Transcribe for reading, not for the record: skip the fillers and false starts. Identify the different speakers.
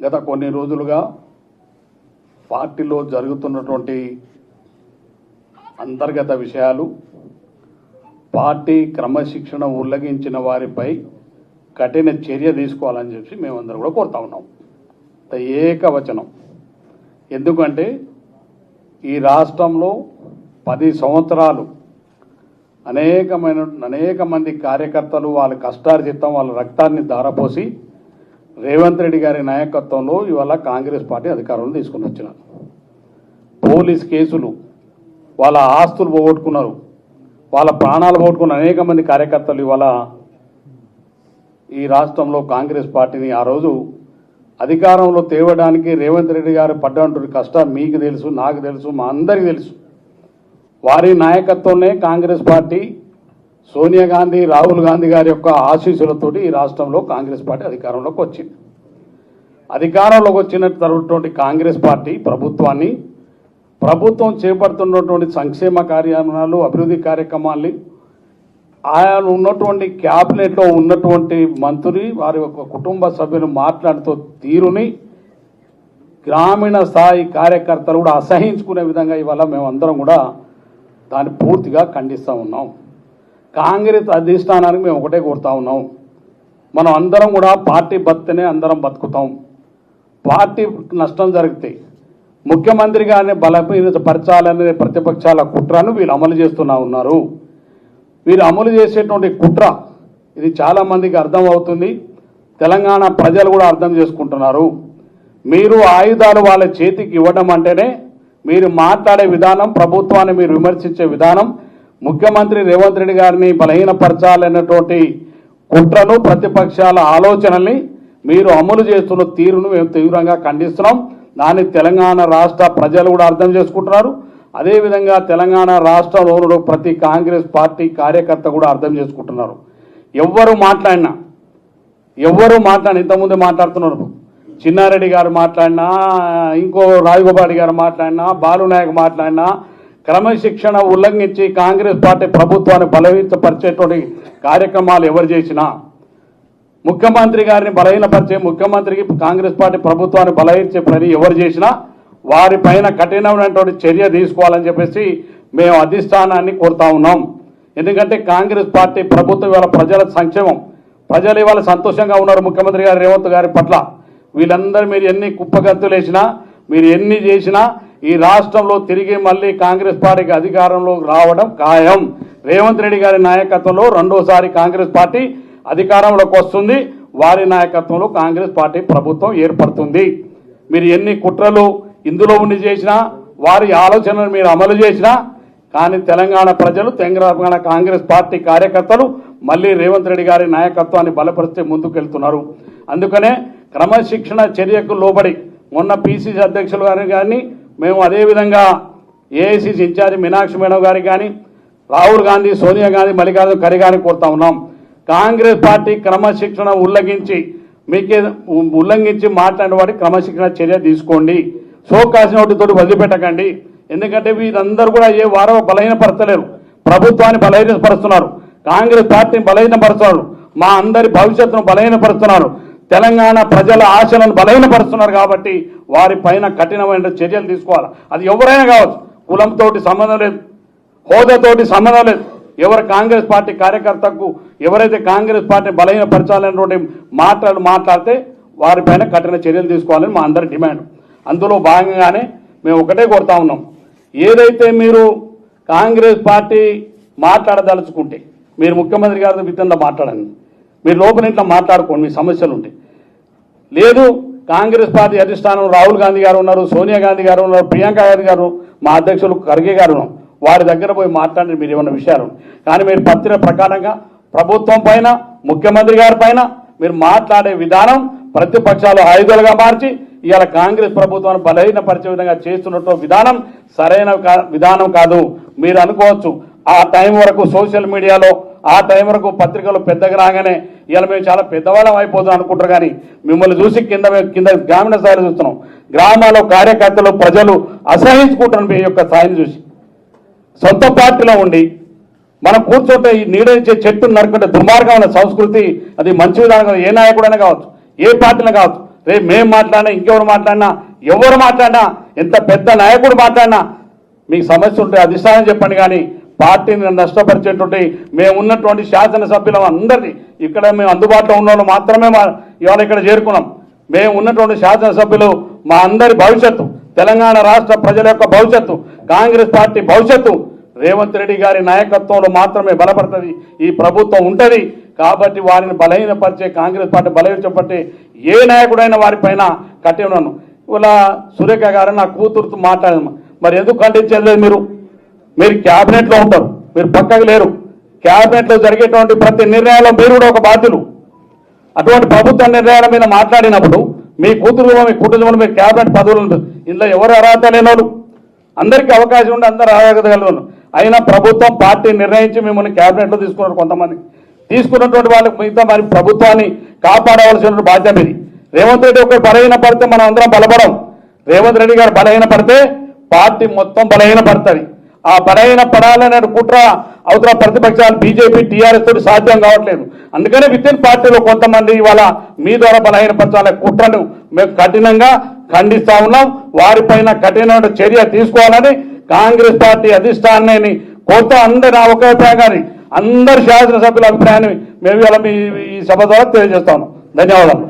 Speaker 1: గత కొన్ని రోజులుగా పార్టీలో జరుగుతున్నటువంటి అంతర్గత విషయాలు, పార్టీ క్రమశిక్షణ ఉల్లంఘించిన వారిపై కఠిన చర్య తీసుకోవాలని చెప్పి మేమందరం కూడా కోరుతా ఉన్నాం. ఏకవచనం. ఎందుకంటే ఈ రాష్ట్రంలో 10 సంవత్సరాలు అనేక మంది కార్యకర్తలు వాళ్ళ కష్టార్జితం, వాళ్ళ రక్తాన్ని ధారపోసి రేవంత్ రెడ్డి గారి నాయకత్వంలో ఇవాళ కాంగ్రెస్ పార్టీ అధికారంలో తీసుకుని వచ్చినారు. పోలీస్ కేసులు, వాళ్ళ ఆస్తులు పోగొట్టుకున్నారు, వాళ్ళ ప్రాణాలు పోగొట్టుకున్న అనేక మంది కార్యకర్తలు ఇవాళ ఈ రాష్ట్రంలో కాంగ్రెస్ పార్టీని ఆ రోజు అధికారంలో తేవడానికి రేవంత్ రెడ్డి గారు పడ్డటువంటి కష్టం మీకు తెలుసు, నాకు తెలుసు, మా అందరికీ తెలుసు. వారి నాయకత్వంలో కాంగ్రెస్ పార్టీ సోనియా గాంధీ, రాహుల్ గాంధీ గారి యొక్క ఆశీస్సులతోటి ఈ రాష్ట్రంలో కాంగ్రెస్ పార్టీ అధికారంలోకి వచ్చింది. అధికారంలోకి వచ్చినటువంటి కాంగ్రెస్ పార్టీ ప్రభుత్వం చేపడుతున్నటువంటి సంక్షేమ కార్యక్రమాలు, అభివృద్ధి కార్యక్రమాల్ని ఆయన ఉన్నటువంటి క్యాబినెట్లో ఉన్నటువంటి మంత్రి వారి యొక్క కుటుంబ సభ్యులు మాట్లాడుతూ తీరుని గ్రామీణ స్థాయి కార్యకర్తలు కూడా అసహించుకునే విధంగా ఇవాళ మేమందరం కూడా దాన్ని పూర్తిగా ఖండిస్తూ ఉన్నాం. కాంగ్రెస్ అధిష్టానానికి మేము ఒకటే కోరుతా ఉన్నాం, మనం అందరం కూడా పార్టీ బతినే అందరం బతుకుతాం. పార్టీ నష్టం జరిగితే ముఖ్యమంత్రి గారిని బలపరచాలనే ప్రతిపక్షాల కుట్రను వీళ్ళు అమలు చేస్తున్నా ఉన్నారు. వీరు అమలు చేసేటువంటి కుట్ర ఇది చాలామందికి అర్థం అవుతుంది. తెలంగాణ ప్రజలు కూడా అర్థం చేసుకుంటున్నారు. మీరు ఆయుధాలు వాళ్ళ చేతికి ఇవ్వడం అంటేనే మీరు మాట్లాడే విధానం, ప్రభుత్వాన్ని మీరు విమర్శించే విధానం, ముఖ్యమంత్రి రేవంత్ రెడ్డి గారిని బలహీనపరచాలన్నటువంటి కుట్రను, ప్రతిపక్షాల ఆలోచనల్ని మీరు అమలు చేస్తున్న తీరును మేము తీవ్రంగా ఖండిస్తున్నాం. దాన్ని తెలంగాణ రాష్ట్ర ప్రజలు కూడా అర్థం చేసుకుంటున్నారు. అదేవిధంగా తెలంగాణ రాష్ట్రంలో ప్రతి కాంగ్రెస్ పార్టీ కార్యకర్త కూడా అర్థం చేసుకుంటున్నారు. ఎవరు మాట్లాడినా ఇంతకుముందే మాట్లాడుతున్నారు, చిన్నారెడ్డి గారు మాట్లాడినా, ఇంకో రాజగోపాల్ గారు మాట్లాడినా, బాలునాయక్ మాట్లాడినా, క్రమశిక్షణ ఉల్లంఘించి కాంగ్రెస్ పార్టీ ప్రభుత్వాన్ని బలహీనపరిచేటువంటి కార్యక్రమాలు ఎవరు చేసినా, ముఖ్యమంత్రి గారిని బలహీనపరిచే, ముఖ్యమంత్రికి కాంగ్రెస్ పార్టీ ప్రభుత్వాన్ని బలహీనపరిచే పని ఎవరు చేసినా వారిపైన కఠినమైనటువంటి చర్య తీసుకోవాలని చెప్పేసి మేము అధిష్టానాన్ని కోరుతా ఉన్నాం. ఎందుకంటే కాంగ్రెస్ పార్టీ ప్రభుత్వం ఇవాళ ప్రజల సంక్షేమం, ప్రజలు ఇవాళ సంతోషంగా ఉన్నారు ముఖ్యమంత్రి గారు రేవంత్ గారి పట్ల. వీళ్ళందరూ మీరు ఎన్ని కుప్పగంతులు వేసినా, మీరు ఎన్ని చేసినా ఈ రాష్ట్రంలో తిరిగి మళ్ళీ కాంగ్రెస్ పార్టీకి అధికారంలో రావడం ఖాయం. రేవంత్ రెడ్డి గారి నాయకత్వంలో రెండోసారి కాంగ్రెస్ పార్టీ అధికారంలోకి వస్తుంది. వారి నాయకత్వంలో కాంగ్రెస్ పార్టీ ప్రభుత్వం ఏర్పడుతుంది. మీరు ఎన్ని కుట్రలు ఇందులో ఉండి చేసినా, వారి ఆలోచనలు మీరు అమలు చేసినా, కానీ తెలంగాణ ప్రజలు, తెలంగాణ కాంగ్రెస్ పార్టీ కార్యకర్తలు మళ్ళీ రేవంత్ రెడ్డి గారి నాయకత్వాన్ని బలపరిస్తే ముందుకెళ్తున్నారు. అందుకనే క్రమశిక్షణ చర్యకు లోబడి మొన్న పిసిసి అధ్యక్షులు గారిని కానీ, మేము అదేవిధంగా ఏఐసిసి ఇన్ఛార్జి మీనాక్షి మేడం గారికి కానీ, రాహుల్ గాంధీ, సోనియా గాంధీ, మల్లికార్జున ఖర్గే గారిని కోరుతా ఉన్నాం. కాంగ్రెస్ పార్టీ క్రమశిక్షణ ఉల్లంఘించి మాట్లాడిన వారికి క్రమశిక్షణ చర్య తీసుకోండి. షోకాస్ నోటితోటి వదిలిపెట్టకండి. ఎందుకంటే వీరందరూ కూడా ఏ వారో బలహీనపరచలేరు, ప్రభుత్వాన్ని బలహీనపరుస్తున్నారు, కాంగ్రెస్ పార్టీని బలహీనపరుస్తున్నారు, మా అందరి భవిష్యత్తును బలహీనపరుస్తున్నారు, తెలంగాణ ప్రజల ఆశలను బలహీనపరుస్తున్నారు. కాబట్టి వారిపైన కఠినమైన చర్యలు తీసుకోవాలి. అది ఎవరైనా కావచ్చు, కులంతో సంబంధం లేదు, హోదాతోటి సంబంధం లేదు. ఎవరు కాంగ్రెస్ పార్టీ కార్యకర్తకు ఎవరైతే కాంగ్రెస్ పార్టీ బలహీనపరచాలనేటువంటి మాట్లాడితే వారిపైన కఠిన చర్యలు తీసుకోవాలని మా అందరి డిమాండ్. అందులో భాగంగానే మేము ఒకటే కోరుతా ఉన్నాం, ఏదైతే మీరు కాంగ్రెస్ పార్టీ మాట్లాడదలుచుకుంటే మీరు ముఖ్యమంత్రి గారితో విధంగా మాట్లాడండి, మీరు లోపల ఇంట్లో మాట్లాడుకోండి, మీ సమస్యలు ఉంటాయి. లేదు, కాంగ్రెస్ పార్టీ అధిష్టానం రాహుల్ గాంధీ గారు ఉన్నారు, సోనియా గాంధీ గారు ఉన్నారు, ప్రియాంక గాంధీ గారు, మా అధ్యక్షులు ఖర్గే గారు ఉన్నారు, వారి దగ్గర పోయి మాట్లాడి మీరు ఏమన్నా విషయాలు. కానీ మీరు పత్రిక ప్రకారంగా ప్రభుత్వం పైన, ముఖ్యమంత్రి గారి పైన మీరు మాట్లాడే విధానం ప్రతిపక్షాలు ఆయుధాలుగా మార్చి ఇవాళ కాంగ్రెస్ ప్రభుత్వాన్ని బలహీనపరిచే విధంగా చేస్తున్నట్టు విధానం సరైన విధానం కాదు. మీరు అనుకోవచ్చు ఆ టైం వరకు సోషల్ మీడియాలో, ఆ టైం వరకు పత్రికలు పెద్దగా రాగానే ఇవాళ మేము చాలా పెద్దవాళ్ళం అయిపోతున్నాం అనుకుంటారు. కానీ మిమ్మల్ని చూసి కింద గ్రామీణ స్థాయిలో చూస్తున్నాం, గ్రామాల్లో కార్యకర్తలు, ప్రజలు అసహించుకుంటున్నారు మీ యొక్క స్థాయిని చూసి. సొంత పార్టీలో ఉండి మనం కూర్చుంటే ఈ నీడనిచ్చే చెట్టును నరుకుంటే దుర్మార్గమైన సంస్కృతి, అది మంచి విధానం. ఏ నాయకుడైనా కావచ్చు, ఏ పార్టీలో కావచ్చు, రేపు మేము మాట్లాడినా ఇంకెవరు మాట్లాడినా ఎవరు మాట్లాడినా ఎంత పెద్ద నాయకుడు మాట్లాడినా మీకు సమస్య ఉంటే అధిష్టానం చెప్పండి. కానీ పార్టీని నష్టపరిచేటువంటి మేము ఉన్నటువంటి శాసనసభ్యులం అందరినీ ఇక్కడ మేము అందుబాటులో ఉన్న వాళ్ళు మాత్రమే ఇవాళ ఇక్కడ చేరుకున్నాం. మేము ఉన్నటువంటి శాసనసభ్యులు మా అందరి భవిష్యత్తు, తెలంగాణ రాష్ట్ర ప్రజల యొక్క భవిష్యత్తు, కాంగ్రెస్ పార్టీ భవిష్యత్తు రేవంత్ రెడ్డి గారి నాయకత్వంలో మాత్రమే బలపడుతుంది. ఈ ప్రభుత్వం ఉంటుంది కాబట్టి వారిని బలహీనపరిచే, కాంగ్రెస్ పార్టీ బలహీనపరిచే ఏ నాయకుడైనా వారిపైన కట్టి ఉన్నాను. ఇలా సురేఖ గారు నా కూతురుతో మాట్లాడాను. మరి ఎందుకు ఖండించలేదు? మీరు క్యాబినెట్లో ఉంటారు, మీరు పక్కకు లేరు. క్యాబినెట్లో జరిగేటువంటి ప్రతి నిర్ణయంలో మీరు కూడా ఒక బాధ్యులు. అటువంటి ప్రభుత్వ నిర్ణయాల మీద మాట్లాడినప్పుడు మీ కూతురు, మీ కుటుంబంలో మీరు క్యాబినెట్ పదవులు ఇందులో ఎవరు అర్హత లేనోళ్ళు, అందరికీ అవకాశం ఉండి అందరూ అర్హత కలిగిన అయినా ప్రభుత్వం పార్టీ నిర్ణయించి మిమ్మల్ని క్యాబినెట్లో తీసుకున్నారు. కొంతమంది తీసుకున్నటువంటి వాళ్ళకి మిగతా మరి ప్రభుత్వాన్ని కాపాడవలసిన బాధ్యత ఇది. రేవంత్ రెడ్డి ఒకరు బలహీన పడితే మనం అందరం బలపడం. రేవంత్ రెడ్డి గారు బలహీన పడితే పార్టీ మొత్తం బలహీన పడుతుంది. ఆ బలహీన పడాలనే కుట్ర అవతల ప్రతిపక్షాలు బీజేపీ, టీఆర్ఎస్ తోటి సాధ్యం కావట్లేదు. అందుకనే వితిన్ పార్టీలో కొంతమంది ఇవాళ మీ ద్వారా బలహీనపరచాలనే కుట్రను మేము కఠినంగా ఖండిస్తా ఉన్నాం. వారిపైన కఠినమైన చర్య తీసుకోవాలని కాంగ్రెస్ పార్టీ అధిష్టానాన్ని కోరుతూ అందరి ఒక అభిప్రాయాన్ని, అందరి శాసనసభ్యుల అభిప్రాయాన్ని మేము ఇలా ఈ సభ ద్వారా తెలియజేస్తాము. ధన్యవాదాలు.